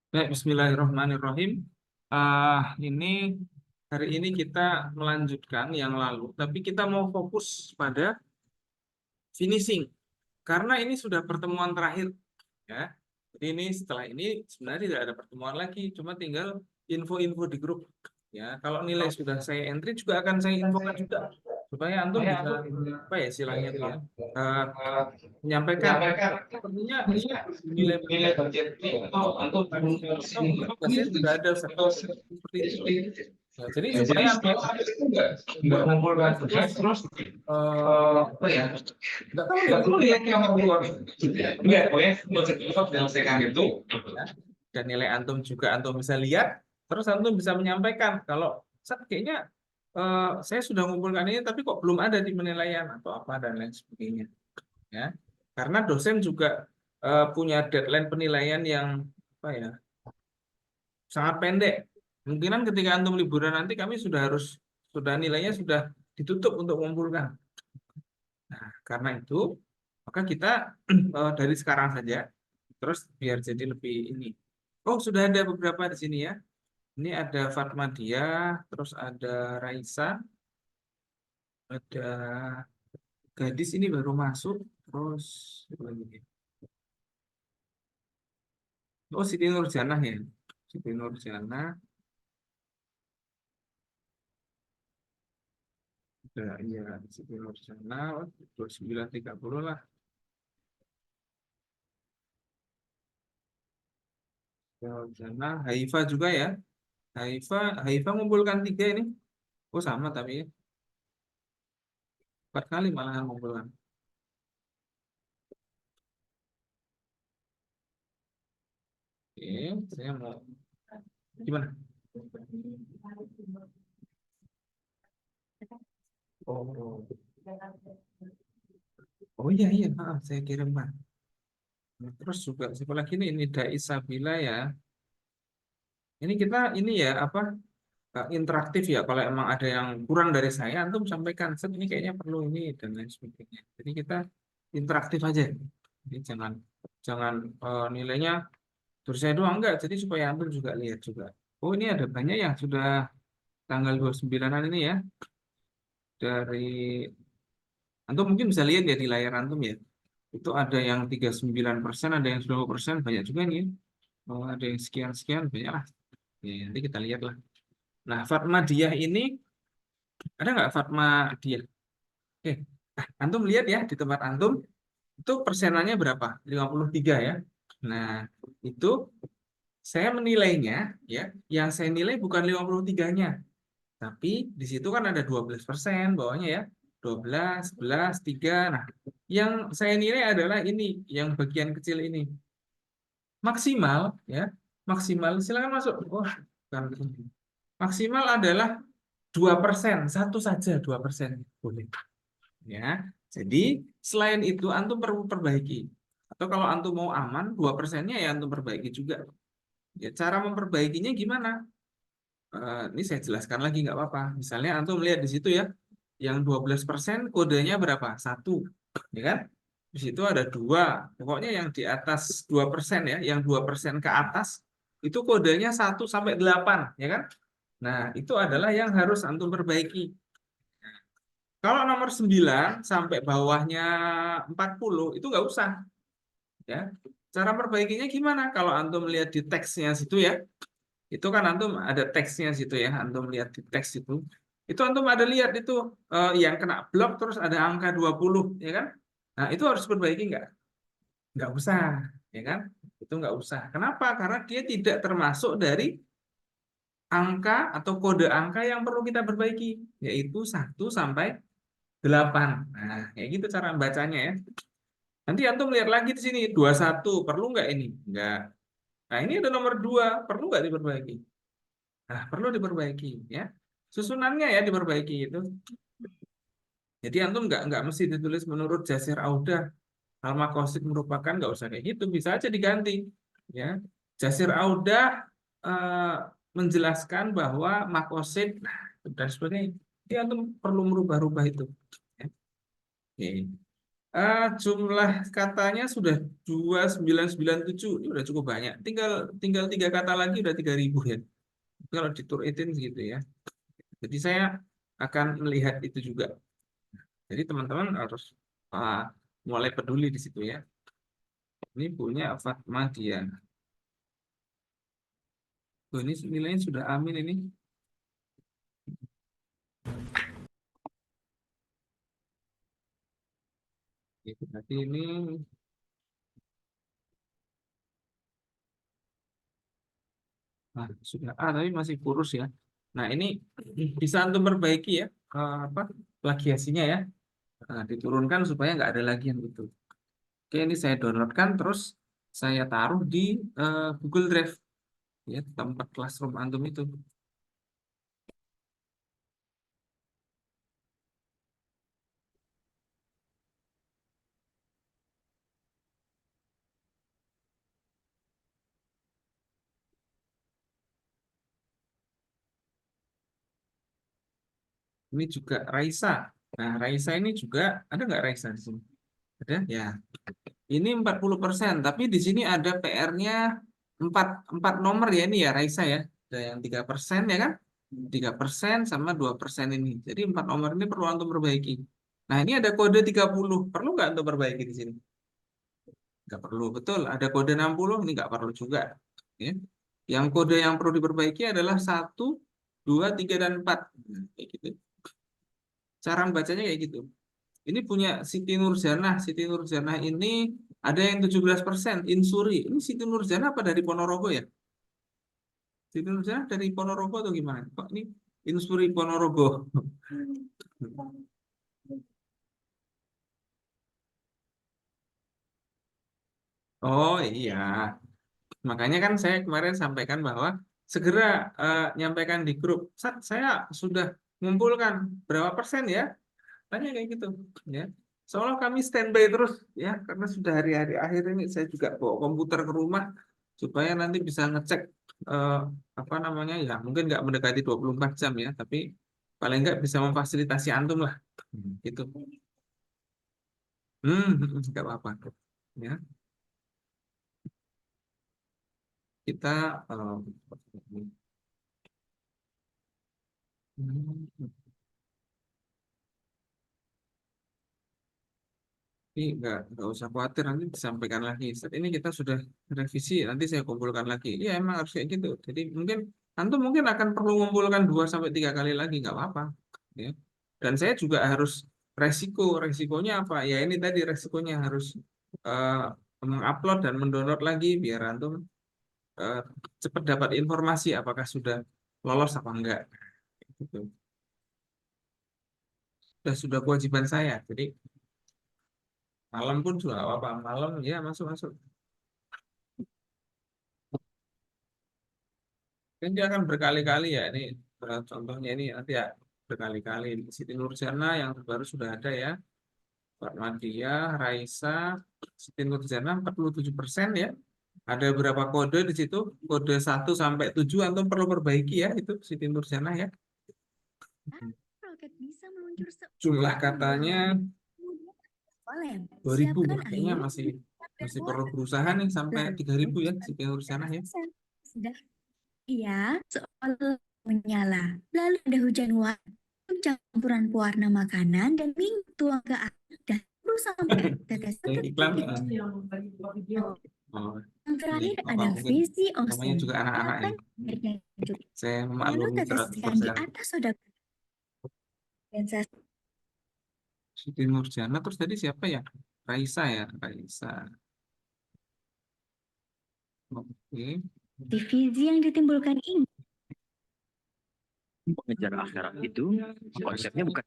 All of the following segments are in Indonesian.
Baik, Bismillahirrahmanirrahim. Ini hari ini kita melanjutkan yang lalu, tapi kita mau fokus pada finishing karena ini sudah pertemuan terakhir, ya. Jadi ini setelah ini sebenarnya tidak ada pertemuan lagi, cuma tinggal info-info di grup. Ya, kalau nilai sudah saya entry juga akan saya infokan juga supaya antum bisa apa ya istilahnya itu ya eh, menyampaikan sepertinya nilai bagian atau tugasnya sudah ada Ustaz. Seperti itu. Nah, jadi supaya antum nggak Mengumpulkan terus tugas terus eh, apa ya nggak tahu nggak tahu nilai dia yang keluar enggak pokoknya menyelesaikan itu ya. Dan nilai antum juga antum bisa lihat, terus antum bisa menyampaikan kalau Ustaz, kayaknya saya sudah mengumpulkan ini tapi kok belum ada di penilaian atau apa dan lain sebagainya, ya. Karena dosen juga punya deadline penilaian yang apa ya sangat pendek. Kemungkinan ketika antum liburan nanti kami sudah nilainya sudah ditutup untuk mengumpulkan. Nah, karena itu maka kita dari sekarang saja, terus biar jadi lebih ini. Oh, sudah ada beberapa di sini ya. Ini ada Fatma Dia, terus ada Raisa, ada gadis ini baru masuk, terus apa lagi nih? Oh, Siti Nurjanah ya. Siti Nurjanah, ada ya Siti Nurjanah, 2930 lah. Nurjanah, Haifa juga ya. Haifa mengumpulkan 3 ini. Oh, sama tapi ya. 4 kali malahan mengumpulkan. Oke, saya mau gimana? Oh, oh iya iya, maaf saya kirim Pak. Terus juga siapa lagi nih? Ini Dais Sabila ya. Ini kita ini ya apa interaktif ya. Kalau emang ada yang kurang dari saya, antum sampaikan. Set, ini kayaknya perlu ini dan lain sebagainya. Jadi kita interaktif aja. Jadi jangan jangan nilainya terus saya doang enggak. Jadi supaya antum juga lihat juga. Oh ini ada banyak yang sudah tanggal 29-an ini ya. Dari antum mungkin bisa lihat ya di layar antum ya. Itu ada yang 39%, ada yang 20%, banyak juga nih. Oh, ada yang sekian-sekian, banyak lah. Ya, nanti kita lihat lah. Nah, Fatma Diah ini, ada nggak Fatma Diah? Oke, nah, antum lihat ya, di tempat antum, itu persenannya berapa? 53 ya. Nah, itu saya menilainya, ya, yang saya nilai bukan 53-nya, tapi di situ kan ada 12% bawahnya ya. 12, 11, 3. Nah, yang saya nilai adalah ini, yang bagian kecil ini. Maksimal, ya, maksimal, silakan masuk. Wah, bukan begini. Maksimal adalah 2%, satu saja 2% boleh. Ya, jadi selain itu antum perlu perbaiki. Atau kalau antum mau aman, 2%-nya ya antum perbaiki juga. Ya, cara memperbaikinya gimana? Ini saya jelaskan lagi nggak apa-apa. Misalnya antum lihat di situ ya, yang 12% kodenya berapa? Satu, ya kan? Di situ ada dua. Pokoknya yang di atas 2% ya, yang 2% ke atas itu kodenya 1 sampai 8, ya kan? Nah, itu adalah yang harus antum perbaiki. Kalau nomor 9 sampai bawahnya 40 itu nggak usah, ya. Cara perbaikinya gimana? Kalau antum lihat di teksnya situ ya, itu kan antum ada teksnya situ ya, antum lihat di teks itu antum ada lihat itu yang kena blok terus ada angka 20, ya kan? Nah, itu harus perbaiki nggak? Nggak usah, ya kan? Itu nggak usah. Kenapa? Karena dia tidak termasuk dari angka atau kode angka yang perlu kita perbaiki, yaitu 1 sampai 8. Nah, kayak gitu cara bacanya ya. Nanti antum lihat lagi di sini 21, perlu nggak ini? Nggak. Nah, ini ada nomor 2, perlu nggak diperbaiki? Nah, perlu diperbaiki ya. Susunannya ya diperbaiki itu. Jadi antum nggak mesti ditulis menurut Jasir Audah Al-Maqasid merupakan, nggak usah kayak gitu, bisa aja diganti ya. Jasir Audah eh, menjelaskan bahwa Maqasid dan sebagainya. Jadi antum perlu merubah-rubah itu. Ya. Oke. Jumlah katanya sudah 2997, ini udah cukup banyak. Tinggal tinggal 3 kata lagi udah 3000 ya. Kalau dituritin gitu ya. Jadi saya akan melihat itu juga. Jadi teman-teman harus uh, mulai peduli di situ ya. Ini punya Fatma dia. Oh, ini nilainya sudah amin ini. Oke, berarti ini sudah A tapi masih kurus ya. Nah, ini bisa antum perbaiki ya, apa plagiasinya ya. Nah, diturunkan supaya nggak ada lagi yang itu. Oke, ini saya downloadkan terus saya taruh di Google Drive ya, tempat classroom antum itu. Ini juga Raisa. Nah, Raisa ini juga ada nggak Raisa di sini? Ada ya. Ini 40%, tapi di sini ada PR-nya 4 nomor ya ini ya Raisa ya. Ada yang 3% ya kan? 3% sama 2% ini. Jadi 4 nomor ini perlu untuk perbaiki. Nah, ini ada kode 30. Perlu nggak untuk perbaiki di sini? Nggak perlu, betul. Ada kode 60, ini nggak perlu juga. Ya. Yang kode yang perlu diperbaiki adalah 1, 2, 3, dan 4. Nah, kayak gitu. Cara bacanya kayak gitu. Ini punya Siti Nurjanah. Siti Nurjanah ini ada yang 17%. Insuri. Ini Siti Nurjanah apa dari Ponorogo ya? Siti Nurjanah dari Ponorogo atau gimana? Kok ini Insuri Ponorogo? Oh iya. Makanya kan saya kemarin sampaikan bahwa segera nyampaikan di grup. Saya sudah mengumpulkan berapa persen ya? Tanya kayak gitu ya. Soalnya kami standby terus ya karena sudah hari-hari akhir ini saya juga bawa komputer ke rumah supaya nanti bisa ngecek eh, apa namanya ya mungkin nggak mendekati 24 jam ya tapi paling nggak bisa memfasilitasi antum lah gitu. Nggak apa-apa ya kita hmm, Ini nggak usah khawatir nanti disampaikan lagi. Saat ini kita sudah revisi, nanti saya kumpulkan lagi. Iya emang harus kayak gitu. Jadi mungkin antum mungkin akan perlu mengumpulkan 2 sampai 3 kali lagi, nggak apa-apa. Ya. Dan saya juga harus resikonya apa? Ya ini tadi resikonya harus eh, mengupload dan mendownload lagi biar antum eh, cepat dapat informasi apakah sudah lolos apa enggak. Gitu. Sudah kewajiban saya. Jadi malam pun sudah apa malam ya masuk masuk. Kan dia akan berkali-kali ya ini contohnya ini nanti ya berkali-kali Siti Nurjana yang baru sudah ada ya Fatmadia, Raisa, Siti Nurjana 47% ya. Ada berapa kode di situ? Kode 1 sampai 7 antum perlu perbaiki ya itu Siti Nurjana ya. Roket bisa meluncur Jumlah katanya 2000 Siapkan kayaknya air, masih perlu berusaha nih sampai 3000 ya Siti Nurjana ya. Sudah. Iya, seolah menyala. Lalu ada hujan warna, campuran pewarna makanan dan minyak tuang ke air dan terus sampai tetesan Yang iklan Yang terakhir ini apa ada mungkin visi namanya osen. juga anak-anak ya. Siapkan airnya yang cukup. Saya Lalu memaklumi teteskan di 100%. atas soda kondensasi. Siti Nurjana terus tadi siapa ya? Raisa ya, Raisa. Oke. Divisi yang ditimbulkan ini Pengejar akhirat itu konsepnya bukan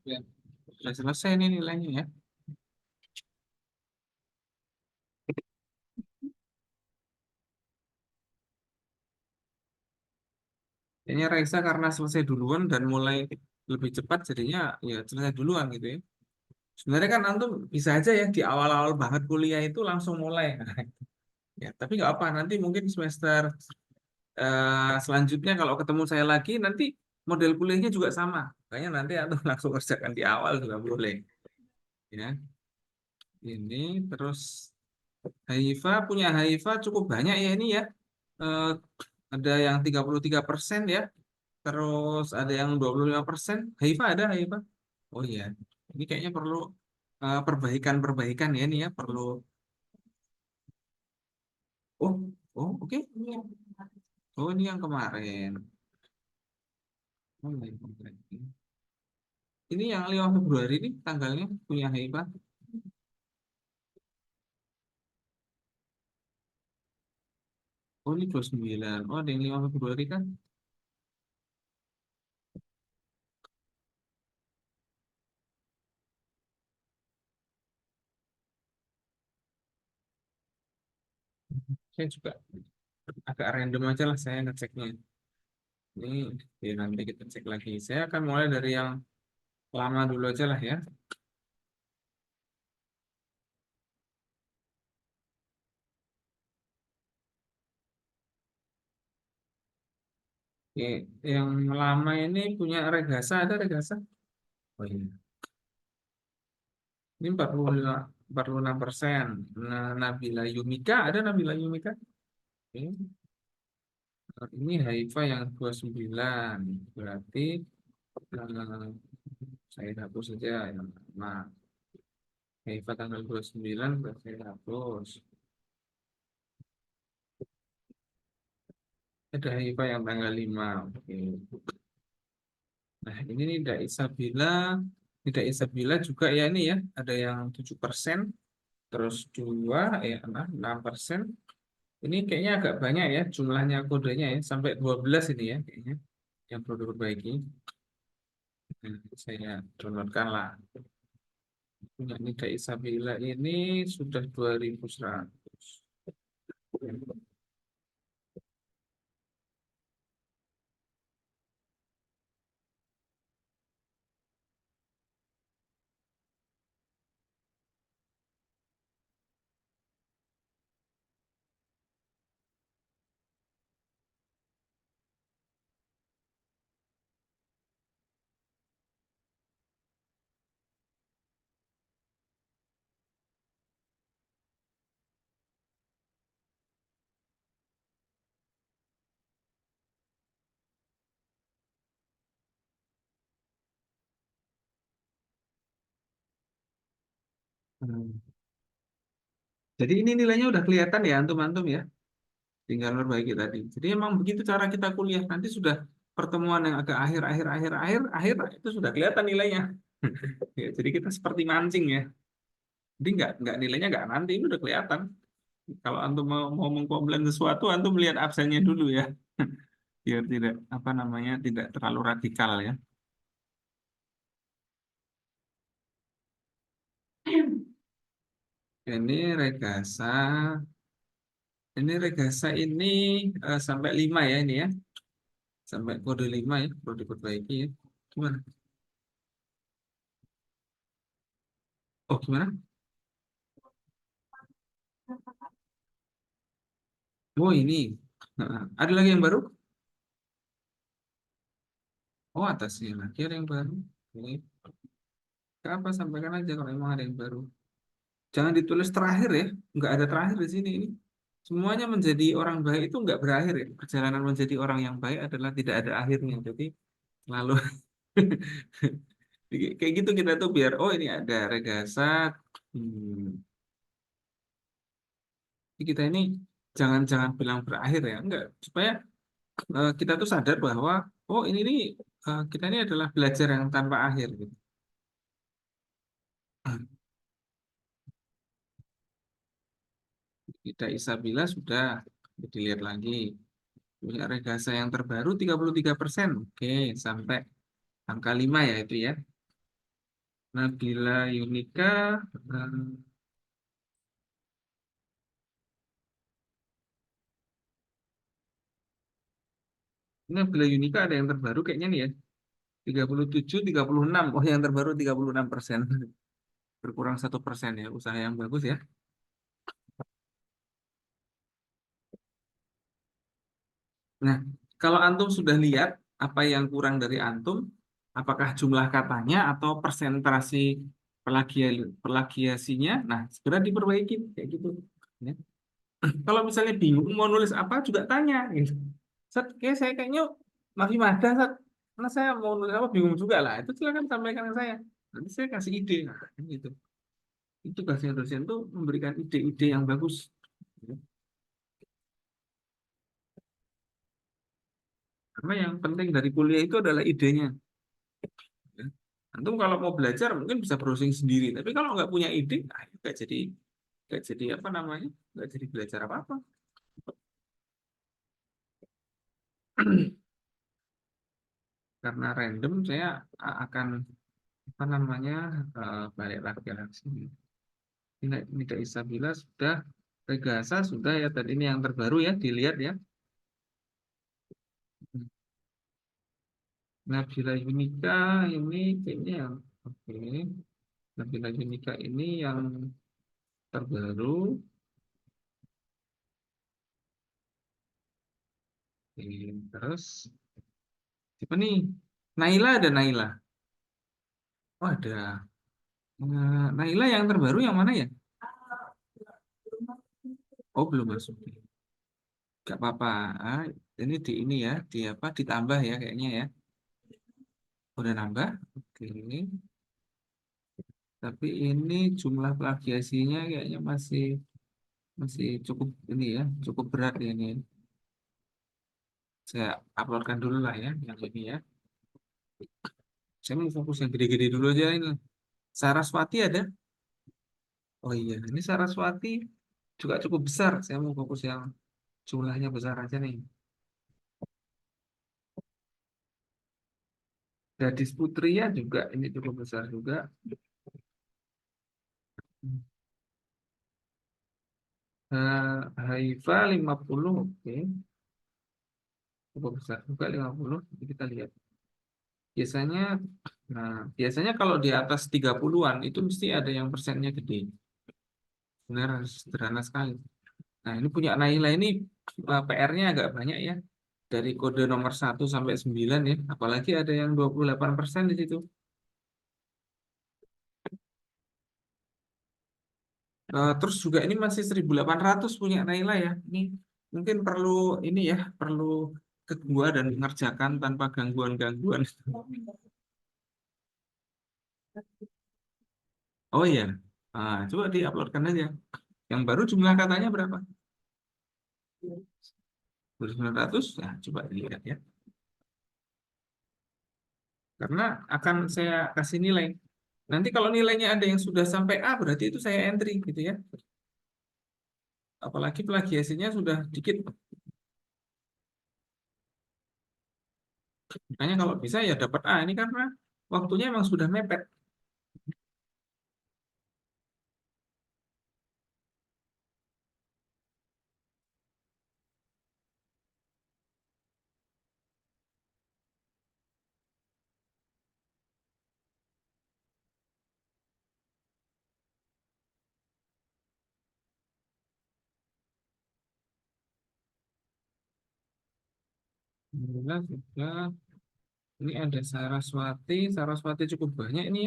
Sudah selesai nih nilainya ya. Kayaknya Raisa karena selesai duluan dan mulai lebih cepat jadinya ya selesai duluan gitu ya. Sebenarnya kan antum bisa aja ya di awal-awal banget kuliah itu langsung mulai. Ya, tapi nggak apa nanti mungkin semester selanjutnya kalau ketemu saya lagi nanti model kuliahnya juga sama. Kayaknya nanti antum langsung kerjakan di awal juga boleh. Ya. Ini terus Haifa punya Haifa cukup banyak ya ini ya. Eh, ada yang 33% ya. Terus ada yang 25%. Haifa ada Haifa. Oh iya. Ini kayaknya perlu perbaikan-perbaikan ya ini ya. Perlu. Oh, oh oke. Oh ini yang kemarin. Oh, ini yang kemarin. Ini yang 5 Februari ini tanggalnya punya Haifa. Oh ini 29. Oh ada yang 5 Februari kan. Saya juga agak random aja lah saya ngeceknya. Ini ya, nanti kita cek lagi. Saya akan mulai dari yang lama dulu aja lah ya. Oke, yang lama ini punya Regasa, ada Regasa? Oh iya. Ini 46%. Nah, Nabila Yumika, ada Nabila Yumika? Oke. Ini Haifa yang 29. Berarti eh, saya hapus saja yang lama. Haifa tanggal 29 berarti saya hapus. Ada Haifa yang tanggal 5. Oke. Nah, ini nih Nida Isabila juga ya ini ya, ada yang 7%, terus 2 ya 6%. Ini kayaknya agak banyak ya jumlahnya kodenya ya, sampai 12 ini ya kayaknya yang perlu diperbaiki. Nah, saya downloadkan lah. Punya Nida Isabila ini sudah 2100. Hmm. Jadi ini nilainya udah kelihatan ya antum-antum ya. Tinggal perbaiki tadi. Jadi emang begitu cara kita kuliah. Nanti sudah pertemuan yang agak akhir itu sudah kelihatan nilainya. Ya, jadi kita seperti mancing ya. Jadi nggak nilainya nggak nanti itu udah kelihatan. Kalau antum mau mengkomplain sesuatu, antum lihat absennya dulu ya, biar tidak apa namanya tidak terlalu radikal ya. Ini Regasa, ini sampai 5 ya ini ya, sampai kode 5 ya, perlu diperbaiki ya. Gimana? Oh gimana? Oh ini. Ada lagi yang baru? Oh atasnya lagi ada yang baru. Oke. Nggak apa sampaikan aja kalau memang ada yang baru. Jangan ditulis terakhir ya, nggak ada terakhir di sini ini. Semuanya menjadi orang baik itu nggak berakhir ya. Perjalanan menjadi orang yang baik adalah tidak ada akhirnya. Jadi lalu kayak gitu kita tuh biar oh ini ada Regasa. Hmm, jadi kita ini jangan bilang berakhir ya, enggak supaya kita tuh sadar bahwa oh ini nih kita ini adalah belajar yang tanpa akhir gitu. Kita Isabila sudah dilihat lagi. Punya Regasa yang terbaru 33%. Oke, sampai angka 5 ya itu ya. Nabila Yunika eh, Nabila Yunika ada yang terbaru kayaknya nih ya. 37, 36. Oh, yang terbaru 36%. Berkurang 1% ya. Usaha yang bagus ya. Nah, kalau antum sudah lihat apa yang kurang dari antum, apakah jumlah katanya atau persentase plagiasinya, nah segera diperbaiki kayak gitu. Ya. Kalau misalnya bingung mau nulis apa juga tanya gitu. Sat, kayak saya kayaknya masih ada, Sat. Karena saya mau nulis apa bingung juga lah. Itu silakan sampaikan ke saya. Nanti saya kasih ide. Nah, gitu. Itu tugasnya dosen tuh memberikan ide-ide yang bagus. Karena yang penting dari kuliah itu adalah idenya. Ya. Antum kalau mau belajar mungkin bisa browsing sendiri. Tapi kalau nggak punya ide, nah, nggak jadi apa namanya, nggak jadi belajar apa-apa. Karena random saya akan apa namanya balik lagi ke sini. Nida Isabila sudah, Regasa sudah ya, tadi ini yang terbaru ya, dilihat ya. Nabila Yunika ini kayaknya yang oke. Nabila Yunika ini yang terbaru. Oke, terus siapa nih? Naila, ada Naila. Oh ada. Naila yang terbaru yang mana ya? Oh belum masuk. Gak apa-apa. Ah, ini di ini ya, di apa? Ditambah ya kayaknya ya. Udah nambah. Oke. Tapi ini jumlah plagiasinya kayaknya masih masih cukup ini ya, cukup berat ya ini. Saya uploadkan dulu lah ya yang ini ya. Saya mau fokus yang gede-gede dulu aja ini. Saraswati ada? Oh iya, ini Saraswati juga cukup besar. Saya mau fokus yang jumlahnya besar aja nih. Gadis Putria juga ini cukup besar juga. Haifa 50, oke. Cukup besar juga 50. Jadi kita lihat. Biasanya, nah, biasanya kalau di atas 30-an itu mesti ada yang persennya gede. Benar, sederhana sekali. Nah, ini punya Naila ini PR-nya agak banyak ya. Dari kode nomor 1 sampai 9 ya. Apalagi ada yang 28% di situ. Terus juga ini masih 1800 punya Naila ya. Ini mungkin perlu ini ya, perlu ke gua dan mengerjakan tanpa gangguan-gangguan. Oh iya, coba diuploadkan aja. Yang baru jumlah katanya berapa? 1900. Nah, coba dilihat ya. Karena akan saya kasih nilai. Nanti kalau nilainya ada yang sudah sampai A, berarti itu saya entry gitu ya. Apalagi plagiasinya sudah dikit. Makanya kalau bisa ya dapat A. Ini karena waktunya emang sudah mepet. Alhamdulillah sudah. Ini ada Saraswati. Saraswati cukup banyak ini.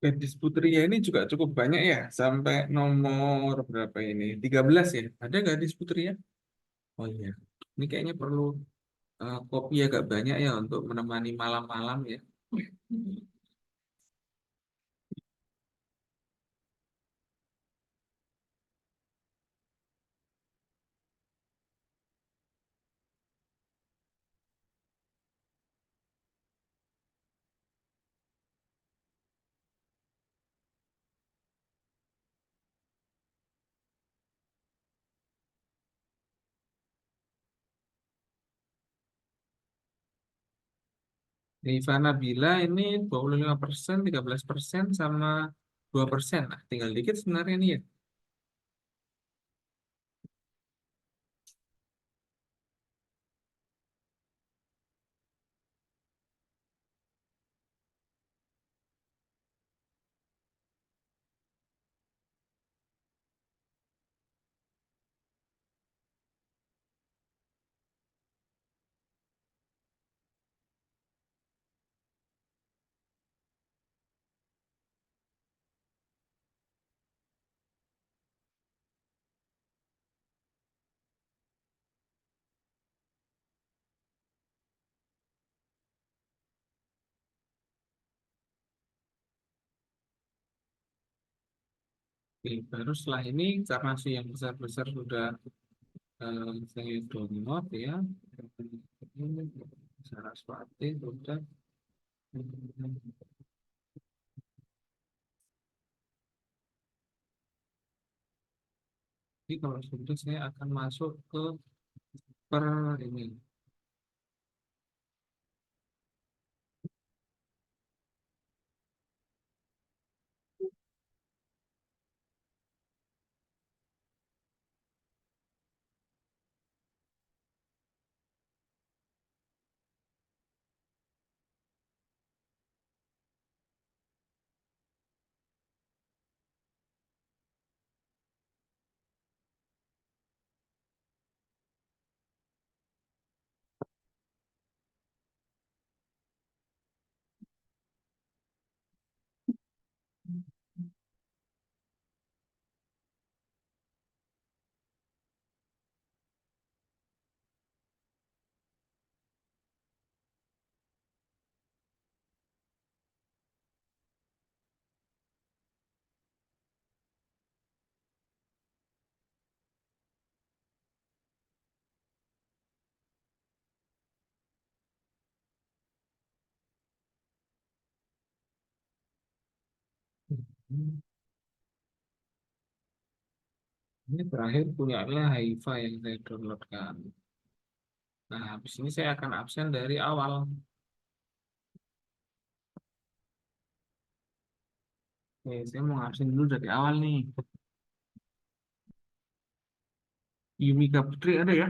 Gadis Putria ini juga cukup banyak ya. Sampai nomor berapa ini? 13 ya. Ada Gadis Putria? Oh iya. Ini kayaknya perlu kopi agak banyak ya untuk menemani malam-malam ya. Riva Nabila ini 25%, 13% sama 2%. Nah, tinggal dikit sebenarnya nih ya. Oke, baru setelah ini karena si yang besar-besar sudah saya download ya. Saraswati sudah. Jadi kalau sudah saya akan masuk ke per ini. Ini terakhir punyanya Haifa yang saya downloadkan. Nah, habis ini saya akan absen dari awal. Oke, saya mau absen dulu dari awal nih. Yumika Putri ada ya?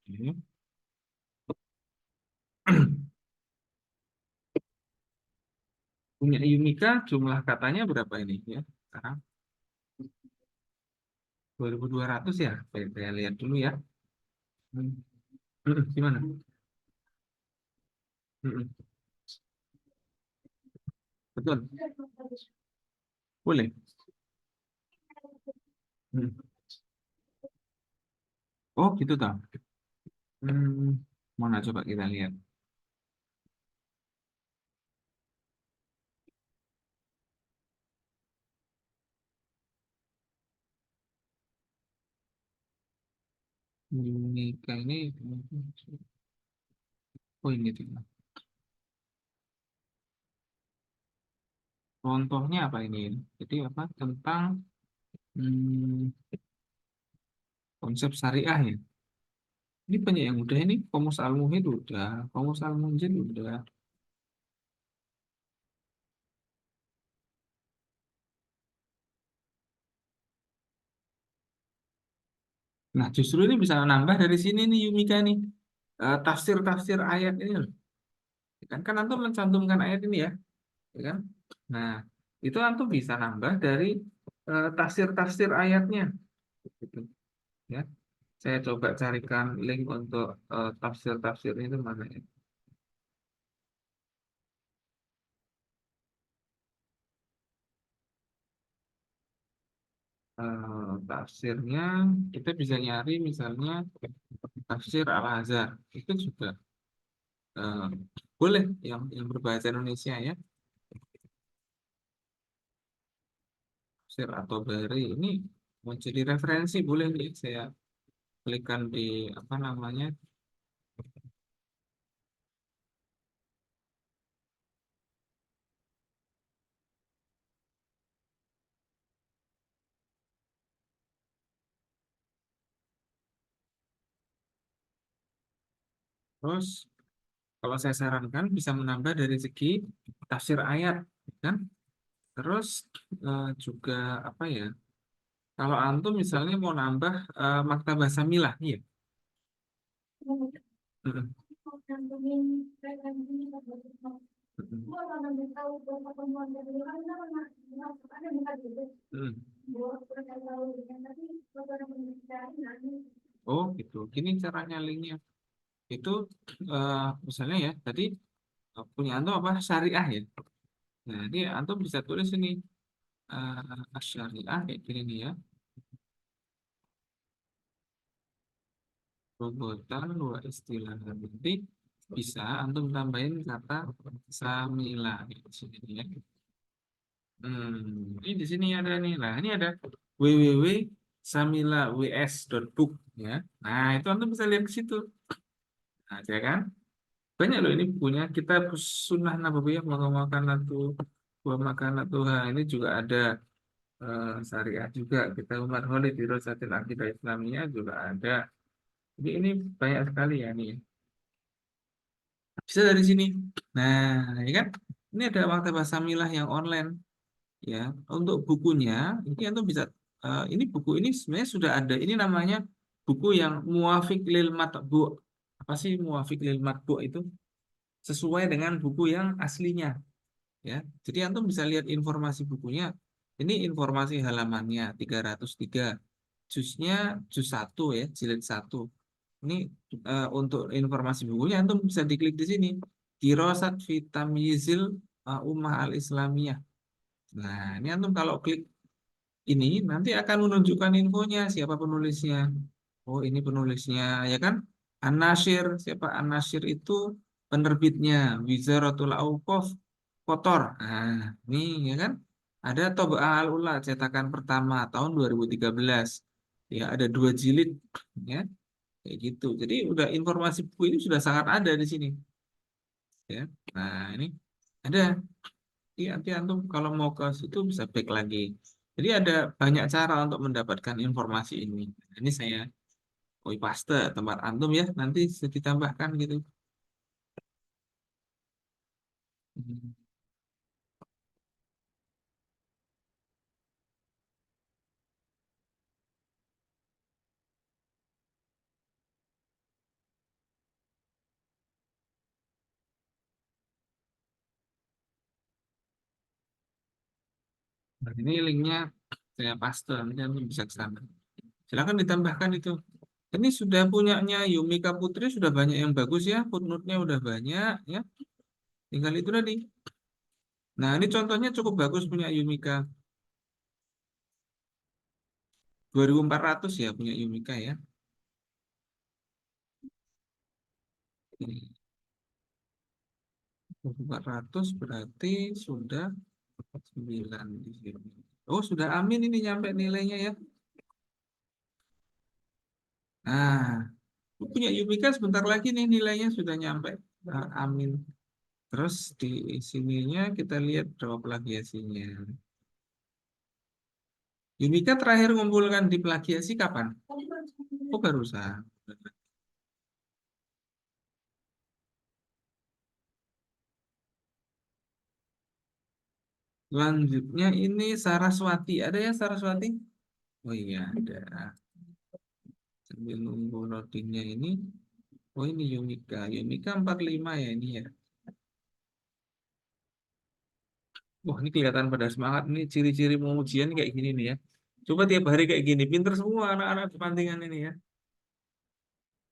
Oke. Punya Yumika jumlah katanya berapa ini ya? Sekarang 2.200 ya? Saya lihat dulu ya. Hmm. Gimana? Hmm. Betul. Boleh. Hmm. Oh, gitu toh. Mana coba kita lihat. Yumika ini, oh ini tuh. Contohnya apa ini? Jadi apa tentang hmm, konsep syariah ya. Ini banyak yang udah ini. Komus al-Muhid udah, Komus al-Munjid udah. Nah, justru ini bisa nambah dari sini nih Yumika nih. Tafsir-tafsir ayat ini loh. Kan antum mencantumkan ayat ini ya, ya kan? Nah, itu antum bisa nambah dari tafsir-tafsir ayatnya, gitu. Ya, saya coba carikan link untuk tafsir-tafsir itu mana ya? Tafsirnya kita bisa nyari misalnya tafsir Al-Azhar itu juga eh, boleh yang berbahasa Indonesia ya, tafsir atau dari ini mau jadi referensi boleh nih saya klikkan di apa namanya. Terus kalau saya sarankan bisa menambah dari segi tafsir ayat, kan? Terus juga apa ya? Kalau antum misalnya mau nambah maktabah samilah, iya. Mm-mm. Mm-mm. Mm. Oh gitu. Gini caranya linknya. Itu misalnya ya tadi punya antum apa syariah ya. Nah ini antum bisa tulis ini syariah kayak gini nih ya. Robotan dua istilah. Nanti bisa antum tambahin kata samila di sini ya. Ini di sini ada nih. Nah, ini ada www.samilaws.book ya. Nah, itu Antum bisa lihat ke situ. Nah, ya kan? Banyak loh ini bukunya. Kitab Sunnah Nabawiyah wa Makanatuha. Ini juga ada syariah juga. Kita Umar Khalid di Rosatil Aqidah Islamiyah juga ada. Jadi ini banyak sekali ya nih. Bisa dari sini. Nah, ya kan? Ini ada Maktabah Samilah yang online. Ya, untuk bukunya ini Antum bisa ini buku ini sebenarnya sudah ada. Ini namanya buku yang muafik lil matbu. Apa sih muafik lil matbu itu? Sesuai dengan buku yang aslinya, ya. Jadi Antum bisa lihat informasi bukunya. Ini informasi halamannya 303. Jusnya juz 1 ya, jilid 1. Ini untuk informasi bukunya Antum bisa diklik di sini. Dirosat Fitamyizil Ummah Al-Islamiyah. Nah, ini Antum kalau klik ini nanti akan menunjukkan infonya siapa penulisnya. Oh, ini penulisnya ya kan? An-Nasyir, siapa An-Nasyir itu penerbitnya Wizaratul Auqaf Kotor. Nah, ini ya kan? Ada Toba'ah Al-Ula cetakan pertama tahun 2013. Ya, ada 2 jilid ya, kayak gitu. Jadi udah informasi buku ini sudah sangat ada di sini ya. Nah, ini ada. Jadi nanti antum kalau mau ke situ bisa back lagi. Jadi ada banyak cara untuk mendapatkan informasi ini. Nah, ini saya copy paste tempat antum ya. Nanti bisa ditambahkan gitu. Hmm. Nah, ini linknya saya paste. Nanti antum bisa ke sana. Silakan ditambahkan itu. Ini sudah punyanya Yumika Putri sudah banyak yang bagus ya. Footnote-nya udah banyak ya. Tinggal itu tadi. Nah, ini contohnya cukup bagus punya Yumika. 2400 ya punya Yumika ya. 400 berarti sudah 9 di sini. Oh, sudah amin ini nyampe nilainya ya. Nah, punya Yumika sebentar lagi nih nilainya sudah nyampe amin. Terus di sininya kita lihat berapa plagiasinya. Yumika terakhir mengumpulkan di plagiasi kapan? Oh, barusan. Selanjutnya ini Saraswati. Ada ya Saraswati? Oh iya, ada. Sambil nunggu loadingnya ini. Oh ini Yumika. Yumika 45 ya ini ya. Wah ini kelihatan pada semangat. Ini ciri-ciri mau ujian kayak gini nih ya. Coba tiap hari kayak gini. Pinter semua anak-anak kepantingan ini ya.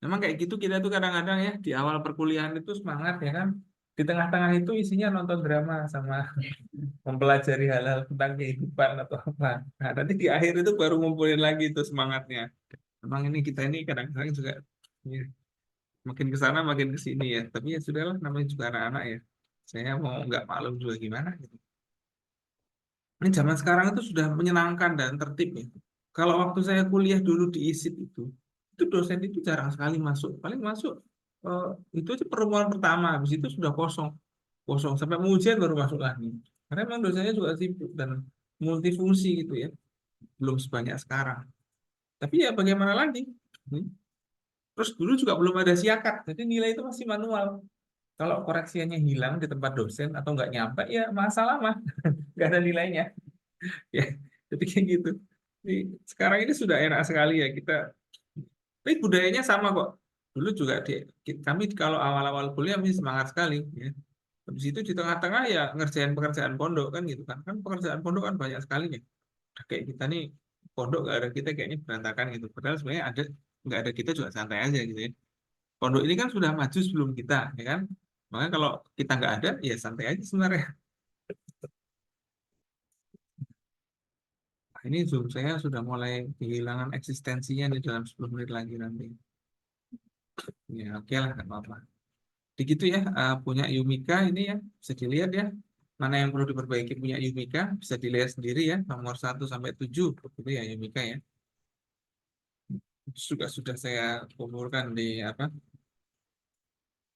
Memang kayak gitu kita tuh kadang-kadang ya. Di awal perkuliahan itu semangat ya kan. Di tengah-tengah itu isinya nonton drama sama mempelajari hal-hal tentang kehidupan atau apa. Nah nanti di akhir itu baru ngumpulin lagi itu semangatnya. Memang ini kita ini kadang-kadang juga ya, makin ke sana makin ke sini ya. Tapi ya sudahlah namanya juga anak-anak ya. Saya mau nggak maklum juga gimana gitu. Ini zaman sekarang itu sudah menyenangkan dan tertib ya. Kalau waktu saya kuliah dulu di ISIP itu dosen itu jarang sekali masuk. Paling masuk eh, itu aja pertemuan pertama, habis itu sudah kosong, kosong sampai mau ujian baru masuk lagi. Karena memang dosennya juga sibuk dan multifungsi gitu ya, belum sebanyak sekarang. Tapi ya bagaimana lagi? Hmm. Terus dulu juga belum ada siakat, jadi nilai itu masih manual. Kalau koreksiannya hilang di tempat dosen atau nggak nyampe, ya masalah mah, nggak ada nilainya. Ya, jadi kayak gitu. Jadi, sekarang ini sudah enak sekali ya kita. Tapi budayanya sama kok. Dulu juga kami kalau awal-awal kuliah masih semangat sekali. Ya. Habis itu di tengah-tengah ya ngerjain pekerjaan pondok kan gitu kan. Kan pekerjaan pondok kan banyak sekali nih. Udah kayak kita nih pondok nggak ada kita kayaknya berantakan gitu. Padahal sebenarnya ada nggak ada kita juga santai aja gitu ya. Pondok ini kan sudah maju sebelum kita, ya kan? Makanya kalau kita nggak ada, ya santai aja sebenarnya. Nah, ini Zoom saya sudah mulai kehilangan eksistensinya nih dalam 10 menit lagi nanti. Ya, oke lah, nggak apa-apa. Begitu ya, punya Yumika ini ya, bisa dilihat ya. mana yang perlu diperbaiki punya Yumika, bisa dilihat sendiri ya, nomor 1 sampai 7, begitu ya Yumika ya. Juga sudah saya kumpulkan di apa?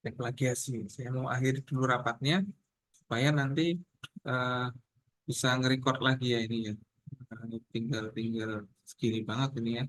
Plagiasi. Saya mau akhiri dulu rapatnya supaya nanti eh, bisa nge-record lagi ya ini ya. Tinggal tinggal segini banget ini ya.